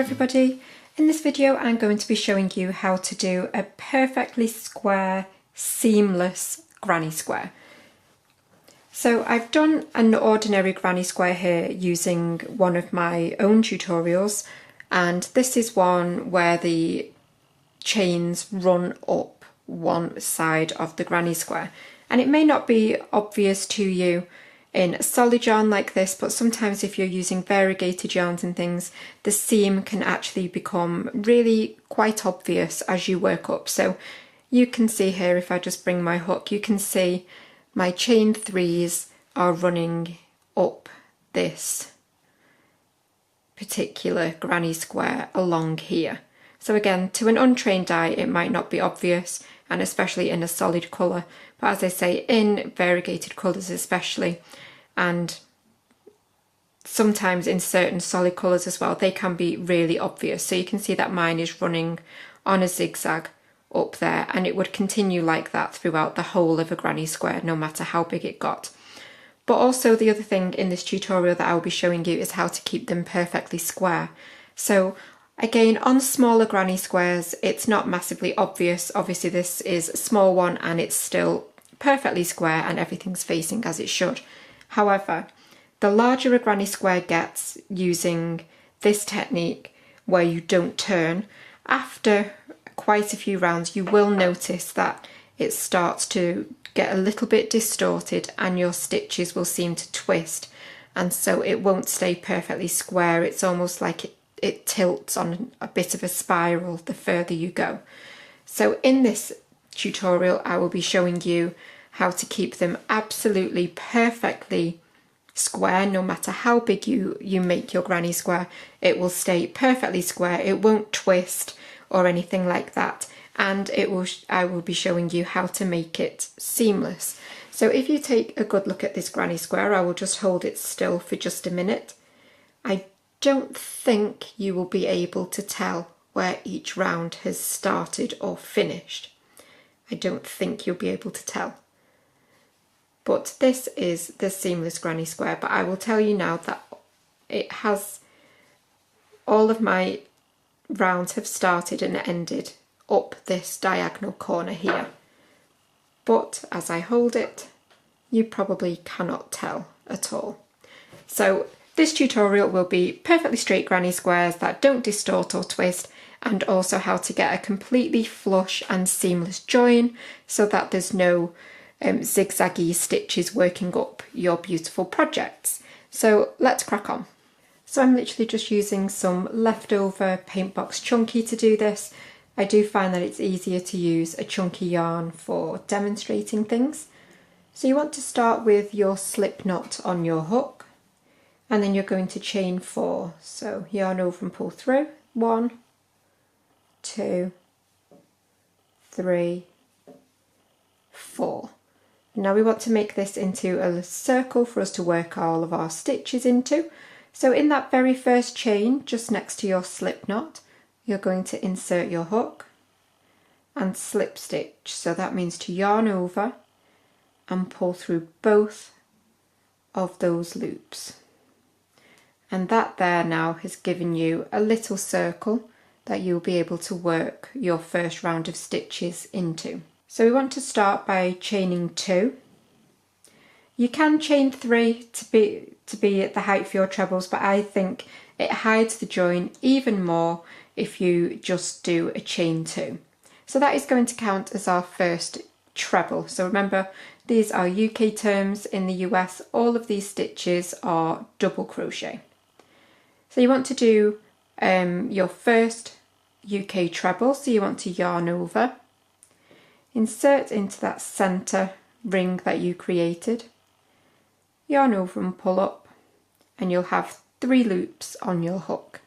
everybody. In this video I'm going to be showing you how to do a perfectly square, seamless granny square. So I've done an ordinary granny square here using one of my own tutorials, and this is one where the chains run up one side of the granny square. And it may not be obvious to you in a solid yarn like this, but sometimes if you're using variegated yarns and things, the seam can actually become really quite obvious as you work up. So you can see here, if I just bring my hook, you can see my chain threes are running up this particular granny square along here. So again, to an untrained eye, it might not be obvious, and especially in a solid colour, but as I say, in variegated colours especially, and sometimes in certain solid colours as well, they can be really obvious. So you can see that mine is running on a zigzag up there, and it would continue like that throughout the whole of a granny square, no matter how big it got. But also the other thing in this tutorial that I'll be showing you is how to keep them perfectly square. So again, on smaller granny squares, it's not massively obvious. Obviously this is a small one and it's still perfectly square and everything's facing as it should. However, the larger a granny square gets using this technique where you don't turn, after quite a few rounds you will notice that it starts to get a little bit distorted and your stitches will seem to twist, and so it won't stay perfectly square. It's almost like it tilts on a bit of a spiral the further you go. So in this tutorial I will be showing you how to keep them absolutely perfectly square. No matter how big you make your granny square, it will stay perfectly square. It won't twist or anything like that, and I will be showing you how to make it seamless. So if you take a good look at this granny square, I will just hold it still for just a minute. I don't think you will be able to tell where each round has started or finished. I don't think you'll be able to tell. But this is the seamless granny square, but I will tell you now that it has, all of my rounds have started and ended up this diagonal corner here. But as I hold it, you probably cannot tell at all. So this tutorial will be perfectly straight granny squares that don't distort or twist, and also how to get a completely flush and seamless join so that there's no zigzaggy stitches working up your beautiful projects. So let's crack on. So I'm literally just using some leftover Paintbox Chunky to do this. I do find that it's easier to use a chunky yarn for demonstrating things. So you want to start with your slip knot on your hook, and then you're going to chain 4. So yarn over and pull through. 1, 2, 3, 4. Now we want to make this into a circle for us to work all of our stitches into. So in that very first chain, just next to your slip knot, you're going to insert your hook and slip stitch. So that means to yarn over and pull through both of those loops. And that there now has given you a little circle that you'll be able to work your first round of stitches into. So we want to start by chaining 2. You can chain 3 to be at the height for your trebles, but I think it hides the join even more if you just do a chain 2. So that is going to count as our first treble. So remember, these are UK terms. In the US, all of these stitches are double crochet. So you want to do your first UK treble, so you want to yarn over, insert into that centre ring that you created, yarn over and pull up, and you'll have 3 loops on your hook,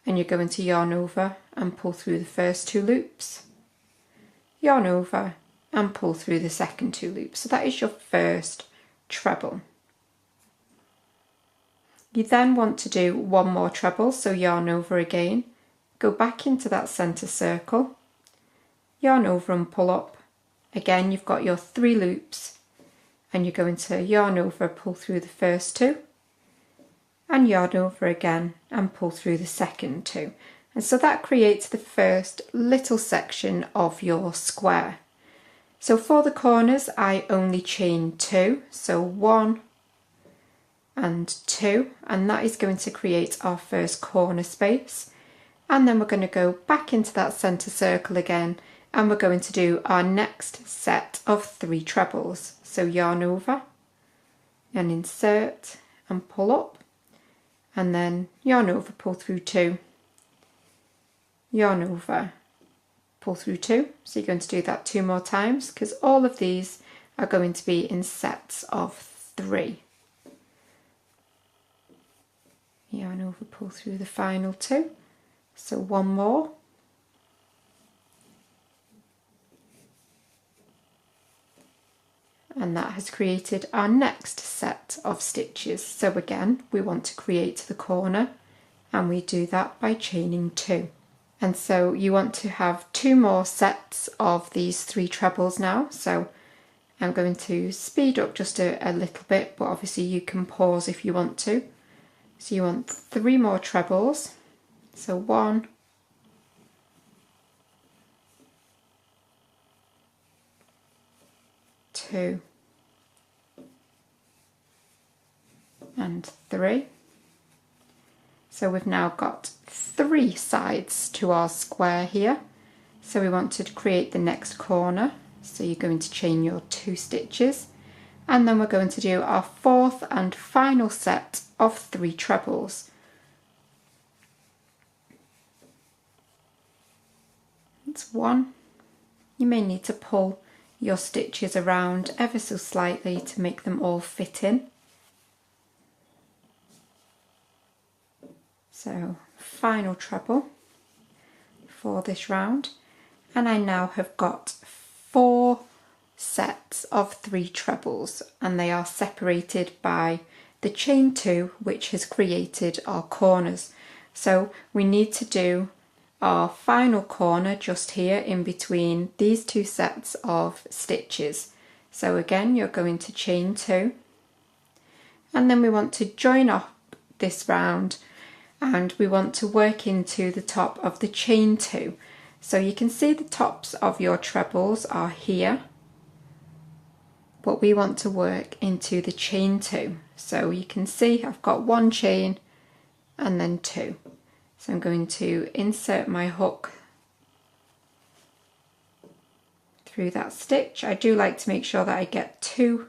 and you're going to yarn over and pull through the first 2 loops, yarn over and pull through the second 2 loops. So that is your first treble. You then want to do one more treble, so yarn over again, go back into that centre circle, yarn over and pull up. Again, you've got your 3 loops, and you're going to yarn over, pull through the first 2, and yarn over again and pull through the second 2. And so that creates the first little section of your square. So for the corners I only chain 2, so 1 and 2, and that is going to create our first corner space. And then we're going to go back into that centre circle again, and we're going to do our next set of 3 trebles. So yarn over and insert and pull up, and then yarn over, pull through 2, yarn over, pull through 2. So you're going to do that 2 more times, because all of these are going to be in sets of 3. Yarn over, pull through the final 2. So 1 more. And that has created our next set of stitches. So again, we want to create the corner, and we do that by chaining 2. And so you want to have 2 more sets of these 3 trebles now. So I'm going to speed up just a little bit, but obviously you can pause if you want to. So you want 3 more trebles. So 1, 2, and 3. So we've now got 3 sides to our square here. So we want to create the next corner. So you're going to chain your 2 stitches, and then we're going to do our 4th and final set of 3 trebles. That's 1. You may need to pull your stitches around ever so slightly to make them all fit in. So final treble for this round, and I now have got 4 sets of 3 trebles, and they are separated by the chain 2, which has created our corners. So we need to do our final corner just here in between these 2 sets of stitches. So again, you're going to chain 2, and then we want to join up this round, and we want to work into the top of the chain 2. So you can see the tops of your trebles are here, but we want to work into the chain 2. So you can see I've got 1 chain and then 2. So I'm going to insert my hook through that stitch. I do like to make sure that I get 2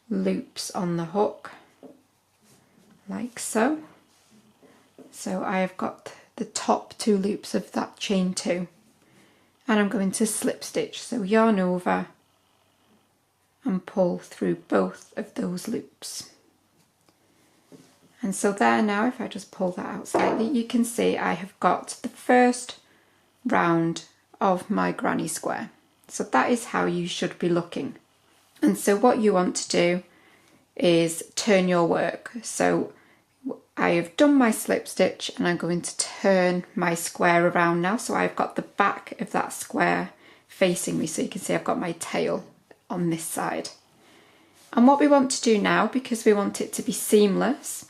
loops on the hook, like so. So I have got the top 2 loops of that chain 2, and I'm going to slip stitch. So yarn over and pull through both of those loops. And so there now, if I just pull that out slightly, you can see I have got the first round of my granny square. So that is how you should be looking. And so what you want to do is turn your work. So I have done my slip stitch, and I'm going to turn my square around now. So I've got the back of that square facing me. So you can see I've got my tail on this side. And what we want to do now, because we want it to be seamless,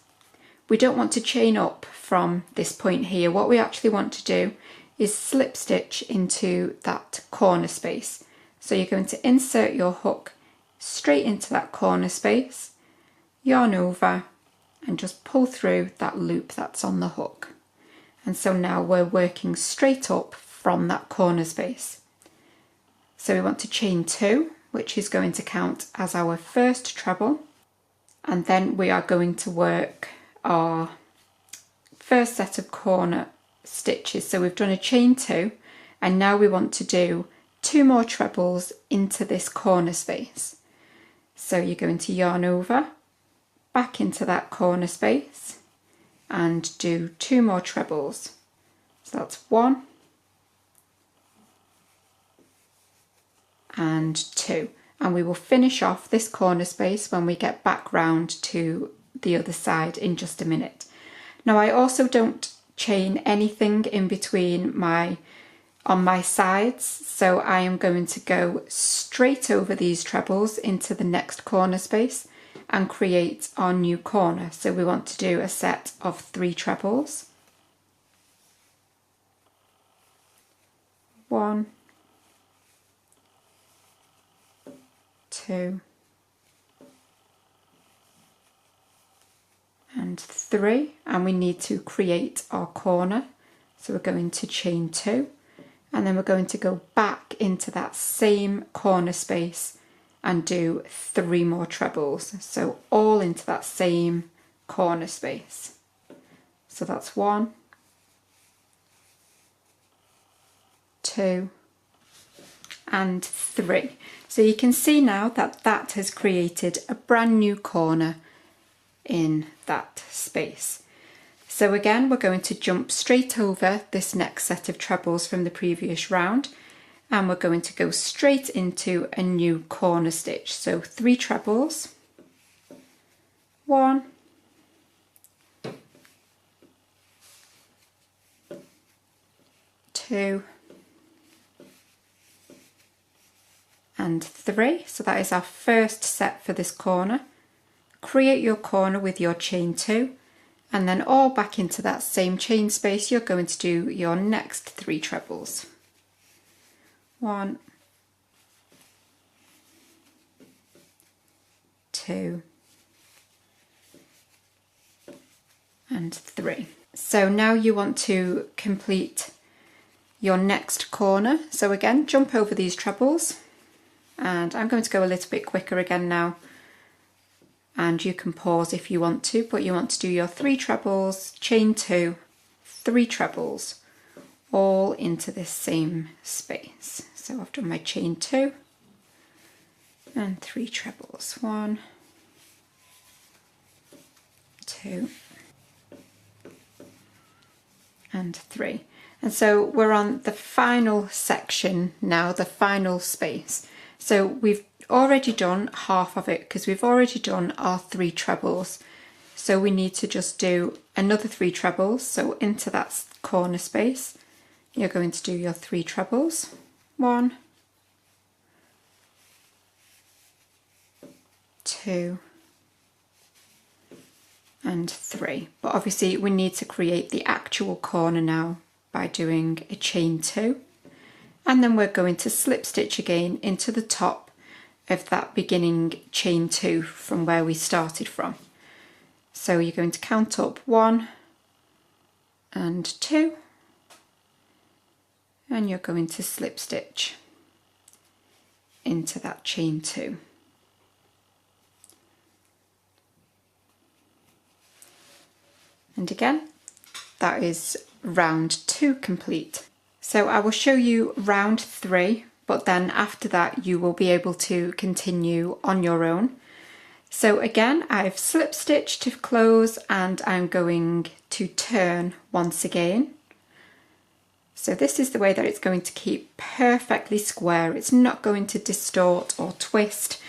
we don't want to chain up from this point here. What we actually want to do is slip stitch into that corner space. So you're going to insert your hook straight into that corner space, yarn over, and just pull through that loop that's on the hook. And so now we're working straight up from that corner space. So we want to chain 2, which is going to count as our first treble, and then we are going to work our first set of corner stitches. So we've done a chain 2, and now we want to do 2 more trebles into this corner space. So you're going to yarn over, back into that corner space, and do 2 more trebles. So that's 1 and 2, and we will finish off this corner space when we get back round to the other side in just a minute. Now I also don't chain anything in between on my sides, so I am going to go straight over these trebles into the next corner space, and create our new corner. So we want to do a set of 3 trebles. 1, 2, and 3, and we need to create our corner. So we're going to chain 2, and then we're going to go back into that same corner space and do 3 more trebles. So all into that same corner space. So that's 1, 2, and 3. So you can see now that that has created a brand new corner in that space. So again, we're going to jump straight over this next set of trebles from the previous round, and we're going to go straight into a new corner stitch. So 3 trebles, 1, 2, and 3. So that is our first set for this corner. Create your corner with your chain 2, and then all back into that same chain space you're going to do your next 3 trebles. 1, 2, and 3. So now you want to complete your next corner. So again, jump over these trebles, and I'm going to go a little bit quicker again now, and you can pause if you want to, but you want to do your 3 trebles, chain 2, 3 trebles, all into this same space. So I've done my chain 2 and 3 trebles, 1, 2, and 3. And so we're on the final section now, the final space. So we've already done half of it because we've already done our 3 trebles. So we need to just do another 3 trebles. So into that corner space, you're going to do your 3 trebles. 1, 2, and 3. But obviously we need to create the actual corner now by doing a chain 2. And then we're going to slip stitch again into the top of that beginning chain 2 from where we started from. So you're going to count up 1 and 2, and you're going to slip stitch into that chain 2. And again, that is round 2 complete. So I will show you round 3, but then after that you will be able to continue on your own. So again, I've slip stitched to close, and I'm going to turn once again. So this is the way that it's going to keep perfectly square. It's not going to distort or twist,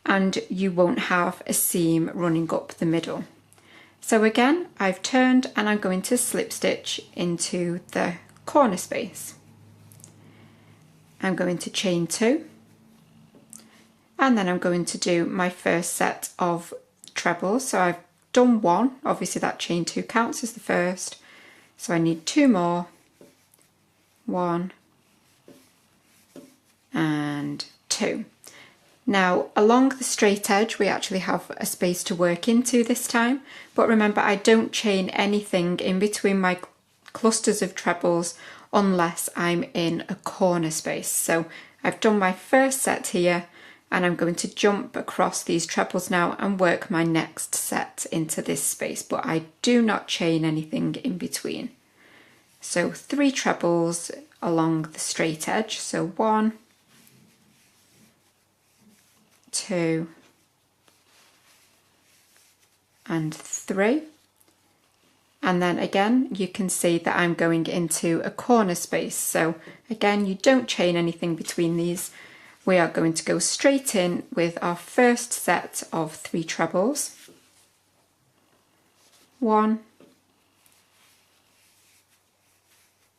and you won't have a seam running up the middle. So again, I've turned and I'm going to slip stitch into the corner space. I'm going to chain 2, and then I'm going to do my first set of trebles. So I've done 1, obviously that chain 2 counts as the first, so I need 2 more, 1 and 2. Now along the straight edge we actually have a space to work into this time, but remember I don't chain anything in between my clusters of trebles unless I'm in a corner space. So I've done my first set here, and I'm going to jump across these trebles now and work my next set into this space, but I do not chain anything in between. So 3 trebles along the straight edge, so 1, 2, and 3. And then again, you can see that I'm going into a corner space. So again, you don't chain anything between these. We are going to go straight in with our first set of 3 trebles. 1,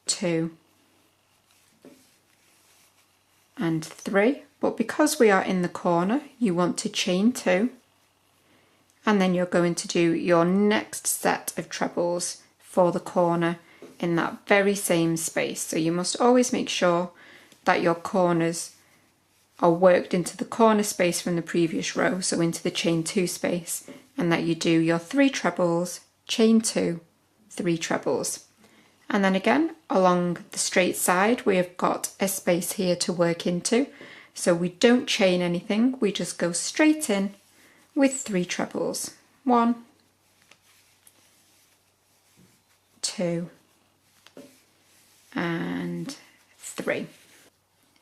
2, and 3. But because we are in the corner, you want to chain 2 and then you're going to do your next set of trebles for the corner in that very same space. So you must always make sure that your corners are worked into the corner space from the previous row, so into the chain 2 space, and that you do your 3 trebles, chain 2, 3 trebles. And then again, along the straight side, we have got a space here to work into. So we don't chain anything, we just go straight in with 3 trebles. 1, 2, and 3.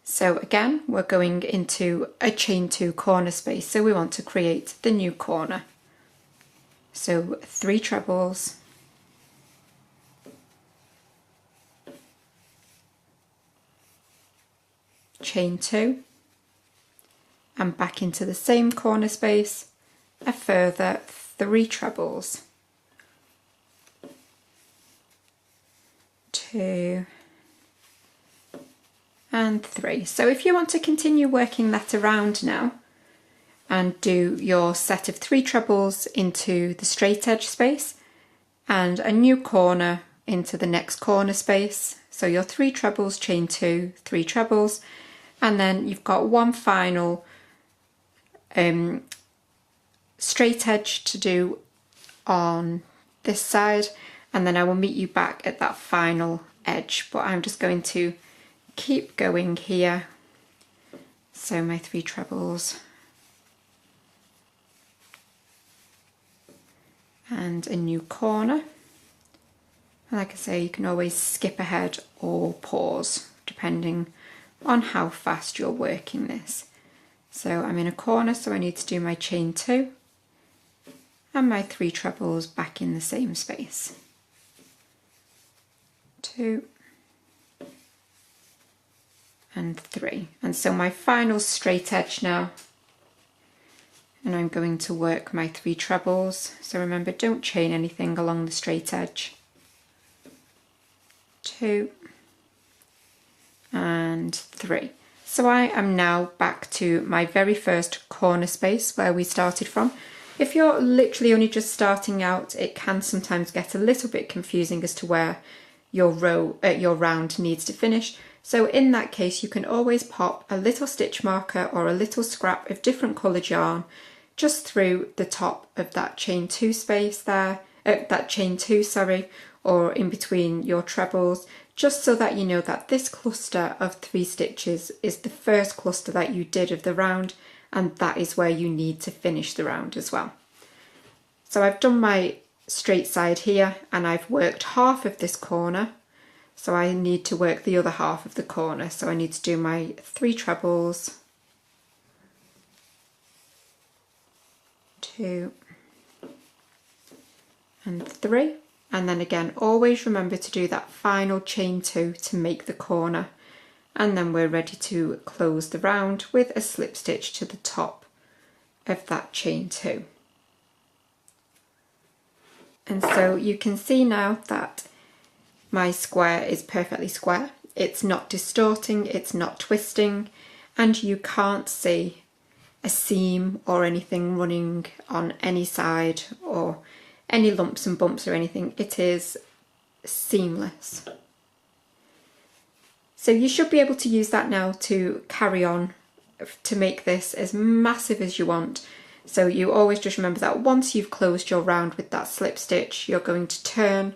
So again, we're going into a chain 2 corner space, so we want to create the new corner. So 3 trebles, chain 2, and back into the same corner space, a further 3 trebles, 2 and 3. So if you want to continue working that around now and do your set of 3 trebles into the straight edge space and a new corner into the next corner space, so your 3 trebles, chain 2, 3 trebles, and then you've got one final straight edge to do on this side, and then I will meet you back at that final edge, but I'm just going to keep going here. So my 3 trebles and a new corner, and like I say, you can always skip ahead or pause depending on how fast you're working this. So I'm in a corner, so I need to do my chain 2 and my 3 trebles back in the same space. 2 and 3. And so my final straight edge now, and I'm going to work my 3 trebles. So remember, don't chain anything along the straight edge. 2 and 3. So I am now back to my very first corner space where we started from. If you're literally only just starting out, it can sometimes get a little bit confusing as to where your round needs to finish. So in that case, you can always pop a little stitch marker or a little scrap of different coloured yarn just through the top of that chain 2 space there, that chain 2, sorry, or in between your trebles, just so that you know that this cluster of 3 stitches is the first cluster that you did of the round, and that is where you need to finish the round as well. So I've done my straight side here, and I've worked half of this corner, so I need to work the other half of the corner. So I need to do my 3 trebles, 2 and 3. And then again, always remember to do that final chain 2 to make the corner, and then we're ready to close the round with a slip stitch to the top of that chain 2. And so you can see now that my square is perfectly square. It's not distorting, it's not twisting, and you can't see a seam or anything running on any side or any lumps and bumps or anything. It is seamless. So you should be able to use that now to carry on to make this as massive as you want. So you always just remember that once you've closed your round with that slip stitch, you're going to turn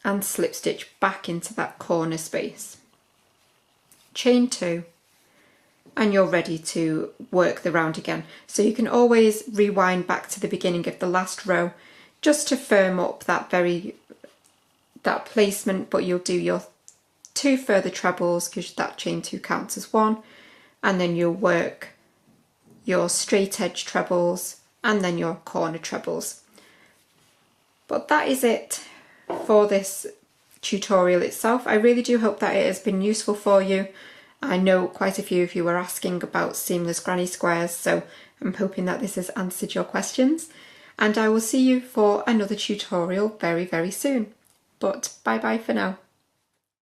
and slip stitch back into that corner space. Chain 2, and you're ready to work the round again. So you can always rewind back to the beginning of the last row just to firm up that placement, but you'll do your 2 further trebles because that chain 2 counts as 1, and then you'll work your straight edge trebles and then your corner trebles. But that is it for this tutorial itself. I really do hope that it has been useful for you. I know quite a few of you were asking about seamless granny squares, so I'm hoping that this has answered your questions, and I will see you for another tutorial very, very soon. But bye bye for now.